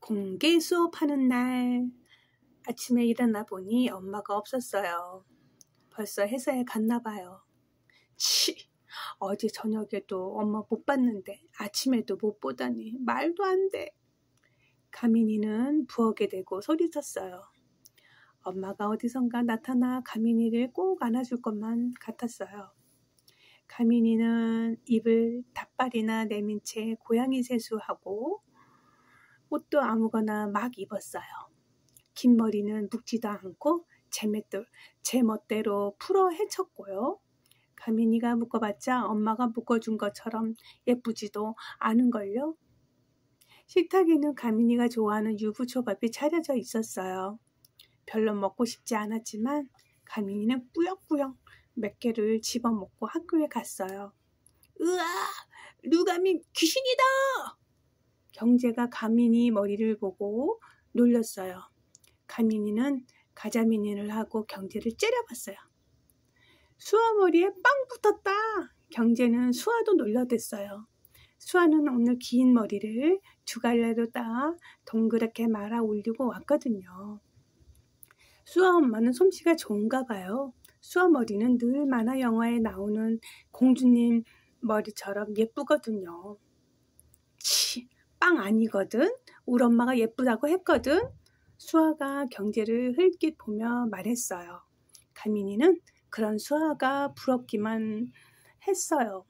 공개 수업하는 날 아침에 일어나 보니 엄마가 없었어요. 벌써 회사에 갔나 봐요. 어제 저녁에도 엄마 못 봤는데 아침에도 못 보다니 말도 안 돼. 가민이는 부엌에 대고 소리쳤어요. 엄마가 어디선가 나타나 가민이를 꼭 안아줄 것만 같았어요. 가민이는 입을 닭발이나 내민 채 고양이 세수하고 옷도 아무거나 막 입었어요. 긴 머리는 묶지도 않고 제 멋대로 풀어 헤쳤고요. 가민이가 묶어봤자 엄마가 묶어준 것처럼 예쁘지도 않은걸요. 식탁에는 가민이가 좋아하는 유부초밥이 차려져 있었어요. 별로 먹고 싶지 않았지만 가민이는 꾸역꾸역 몇 개를 집어먹고 학교에 갔어요. 으아! 루가민 귀신이다! 경제가 가민이 머리를 보고 놀렸어요. 가민이는 가자미니를 하고 경제를 째려봤어요. 수아 머리에 빵 붙었다. 경제는 수아도 놀려댔어요. 수아는 오늘 긴 머리를 두 갈래로 따 동그랗게 말아 올리고 왔거든요. 수아 엄마는 솜씨가 좋은가 봐요. 수아 머리는 늘 만화 영화에 나오는 공주님 머리처럼 예쁘거든요. 빵 아니거든. 우리 엄마가 예쁘다고 했거든. 수아가 경제를 흘낏 보며 말했어요. 가민이는 그런 수아가 부럽기만 했어요.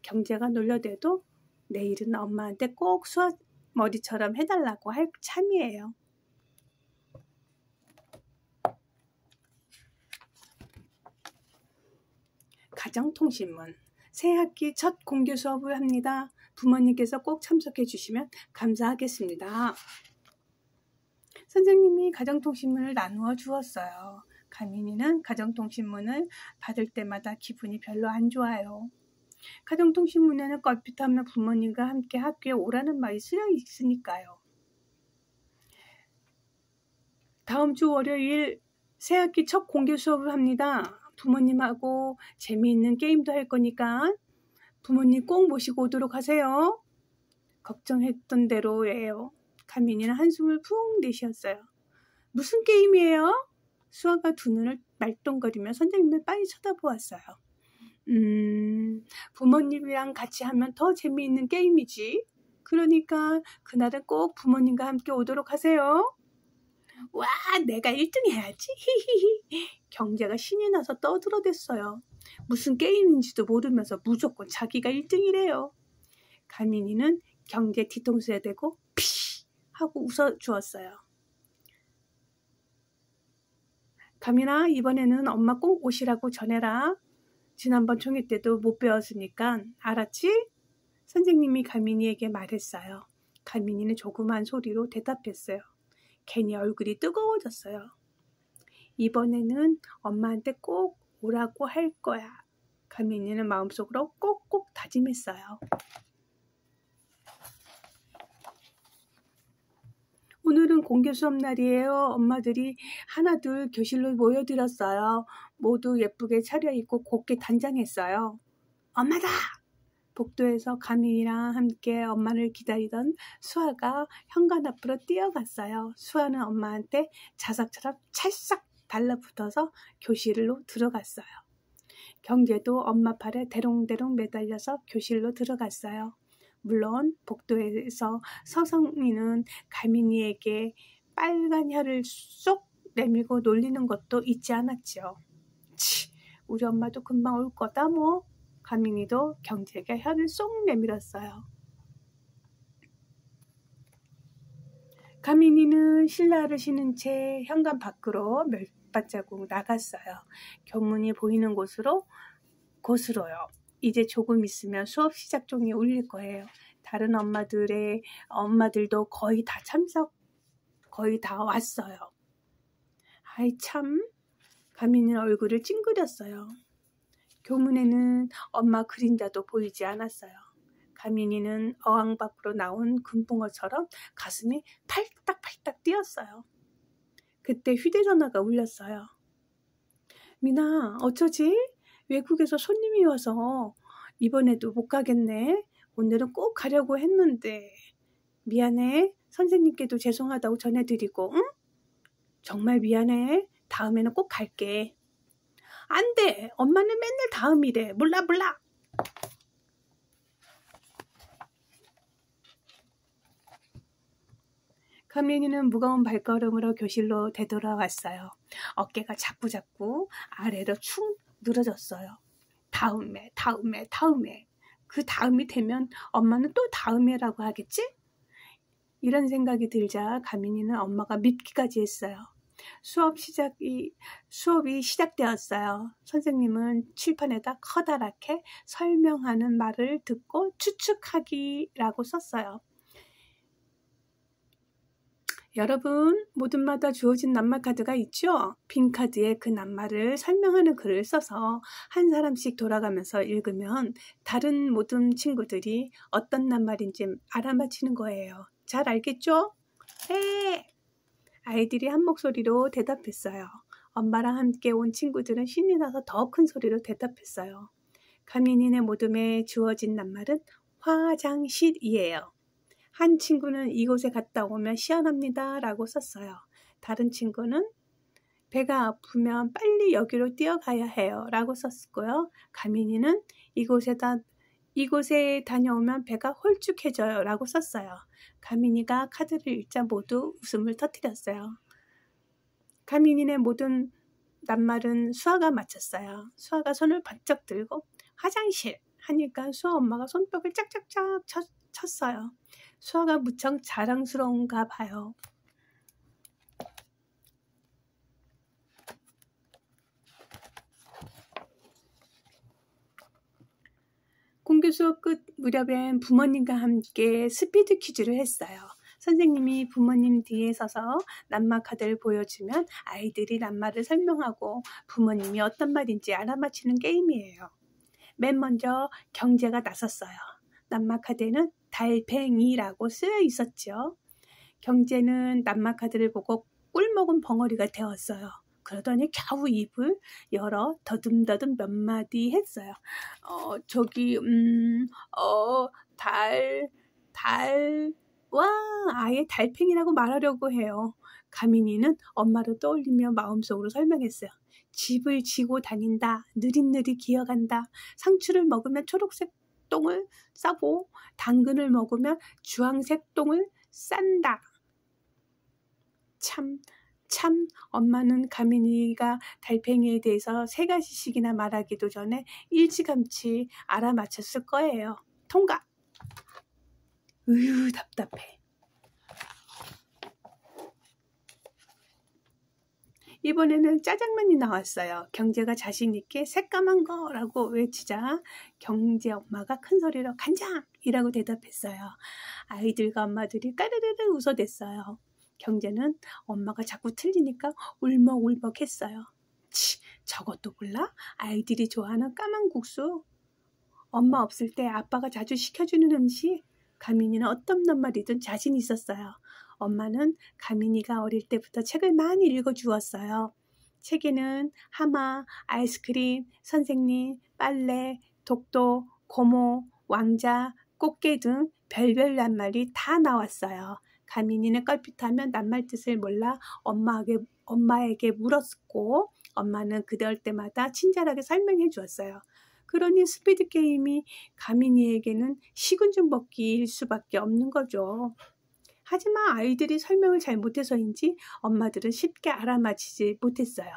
경제가 놀려대도 내일은 엄마한테 꼭 수아 머리처럼 해달라고 할 참이에요. 가정통신문. 새학기 첫 공개 수업을 합니다. 부모님께서 꼭 참석해 주시면 감사하겠습니다. 선생님이 가정통신문을 나누어 주었어요. 가민이는 가정통신문을 받을 때마다 기분이 별로 안 좋아요. 가정통신문에는 껄핏하면 부모님과 함께 학교에 오라는 말이 쓰여 있으니까요. 다음 주 월요일 새학기 첫 공개 수업을 합니다. 부모님하고 재미있는 게임도 할 거니까 부모님 꼭 모시고 오도록 하세요. 걱정했던 대로예요. 가민이는 한숨을 푹 내쉬었어요. 무슨 게임이에요? 수아가 두 눈을 말똥거리며 선생님을 빨리 쳐다보았어요. 부모님이랑 같이 하면 더 재미있는 게임이지. 그러니까 그날은 꼭 부모님과 함께 오도록 하세요. 와, 내가 1등 해야지. 경제가 신이 나서 떠들어댔어요. 무슨 게임인지도 모르면서 무조건 자기가 1등이래요. 가민이는 경제 뒤통수에 대고 피 하고 웃어주었어요. 가민아, 이번에는 엄마 꼭 오시라고 전해라. 지난번 총회 때도 못 배웠으니까 알았지? 선생님이 가민이에게 말했어요. 가민이는 조그만 소리로 대답했어요. 괜히 얼굴이 뜨거워졌어요. 이번에는 엄마한테 꼭 오라고 할 거야. 가민이는 마음속으로 꼭꼭 다짐했어요. 오늘은 공개 수업 날이에요. 엄마들이 하나둘 교실로 모여들었어요. 모두 예쁘게 차려입고 곱게 단장했어요. 엄마다! 복도에서 가민이랑 함께 엄마를 기다리던 수아가 현관 앞으로 뛰어갔어요. 수아는 엄마한테 자석처럼 찰싹 달라붙어서 교실로 들어갔어요. 경제도 엄마 팔에 대롱대롱 매달려서 교실로 들어갔어요. 물론 복도에서 서성이는 가민이에게 빨간 혀를 쏙 내밀고 놀리는 것도 잊지 않았죠. 우리 엄마도 금방 올 거다 뭐. 가민이도 경제에게 혀를 쏙 내밀었어요. 가민이는 신라를 신은 채 현관 밖으로 몇 발자국 나갔어요. 교문이 보이는 곳으로요. 이제 조금 있으면 수업 시작 종이 울릴 거예요. 다른 엄마들도 거의 다 왔어요. 아이 참, 가민이는 얼굴을 찡그렸어요. 교문에는 엄마 그림자도 보이지 않았어요. 가민이는 어항 밖으로 나온 금붕어처럼 가슴이 팔딱팔딱 뛰었어요. 그때 휴대전화가 울렸어요. 미나, 어쩌지? 외국에서 손님이 와서 이번에도 못 가겠네. 오늘은 꼭 가려고 했는데. 미안해. 선생님께도 죄송하다고 전해드리고, 응? 정말 미안해. 다음에는 꼭 갈게. 안 돼. 엄마는 맨날 다음이래. 몰라. 가민이는 무거운 발걸음으로 교실로 되돌아왔어요. 어깨가 자꾸 아래로 축 늘어졌어요. 다음에. 그 다음이 되면 엄마는 또 다음에라고 하겠지? 이런 생각이 들자 가민이는 엄마가 밉기까지 했어요. 수업이 시작되었어요. 선생님은 칠판에다 커다랗게 설명하는 말을 듣고 추측하기라고 썼어요. 여러분, 모둠마다 주어진 낱말 카드가 있죠? 빈 카드에 그 낱말을 설명하는 글을 써서 한 사람씩 돌아가면서 읽으면 다른 모둠 친구들이 어떤 낱말인지 알아맞히는 거예요. 잘 알겠죠? 네! 아이들이 한 목소리로 대답했어요. 엄마랑 함께 온 친구들은 신이 나서 더 큰 소리로 대답했어요. 가민이네 모둠에 주어진 낱말은 화장실이에요. 한 친구는 이곳에 갔다 오면 시원합니다 라고 썼어요. 다른 친구는 배가 아프면 빨리 여기로 뛰어가야 해요 라고 썼고요. 가민이는 이곳에 다녀오면 배가 홀쭉해져요 라고 썼어요. 가민이가 카드를 읽자 모두 웃음을 터뜨렸어요. 가민이네 모든 낱말은 수아가 맞췄어요. 수아가 손을 번쩍 들고 화장실 하니까 수아 엄마가 손뼉을 짝짝짝 쳤어요. 수아가 무척 자랑스러운가 봐요. 공개 수업 끝 무렵엔 부모님과 함께 스피드 퀴즈를 했어요. 선생님이 부모님 뒤에 서서 낱말 카드를 보여주면 아이들이 낱말을 설명하고 부모님이 어떤 말인지 알아맞히는 게임이에요. 맨 먼저 경제가 나섰어요. 낱말 카드에는 달팽이라고 쓰여 있었죠. 경제는 낱말 카드를 보고 꿀먹은 벙어리가 되었어요. 그러더니 겨우 입을 열어 더듬더듬 몇 마디 했어요. 와, 아예 달팽이라고 말하려고 해요. 가민이는 엄마를 떠올리며 마음속으로 설명했어요. 집을 지고 다닌다. 느릿느릿 기어간다. 상추를 먹으면 초록색 똥을 싸고 당근을 먹으면 주황색 똥을 싼다. 참 엄마는 가민이가 달팽이에 대해서 3가지씩이나 말하기도 전에 일찌감치 알아맞혔을 거예요. 통과! 으유, 답답해. 이번에는 짜장면이 나왔어요. 경제가 자신있게 새까만 거라고 외치자 경제 엄마가 큰 소리로 간장이라고 대답했어요. 아이들과 엄마들이 까르르르 웃어댔어요. 경제는 엄마가 자꾸 틀리니까 울먹울먹했어요. 저것도 몰라? 아이들이 좋아하는 까만 국수. 엄마 없을 때 아빠가 자주 시켜주는 음식. 가민이는 어떤 낱말이든 자신 있었어요. 엄마는 가민이가 어릴 때부터 책을 많이 읽어주었어요. 책에는 하마, 아이스크림, 선생님, 빨래, 독도, 고모, 왕자, 꽃게 등 별별 낱말이 다 나왔어요. 가민이는 껄핏하면 낱말 뜻을 몰라 엄마에게 물었고 엄마는 그럴 때마다 친절하게 설명해 주었어요. 그러니 스피드 게임이 가민이에게는 식은 죽 먹기일 수밖에 없는 거죠. 하지만 아이들이 설명을 잘 못해서인지 엄마들은 쉽게 알아맞히지 못했어요.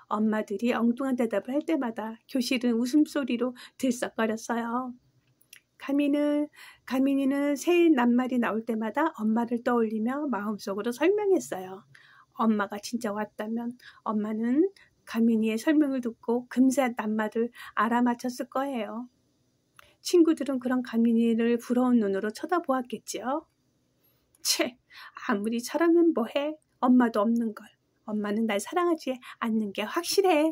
엄마들이 엉뚱한 대답을 할 때마다 교실은 웃음소리로 들썩거렸어요. 가민이는 새 낱말이 나올 때마다 엄마를 떠올리며 마음속으로 설명했어요. 엄마가 진짜 왔다면 엄마는 가민이의 설명을 듣고 금세 낱말을 알아맞혔을 거예요. 친구들은 그런 가민이를 부러운 눈으로 쳐다보았겠지요. 아무리 저러면 뭐해? 엄마도 없는 걸. 엄마는 날 사랑하지 않는 게 확실해.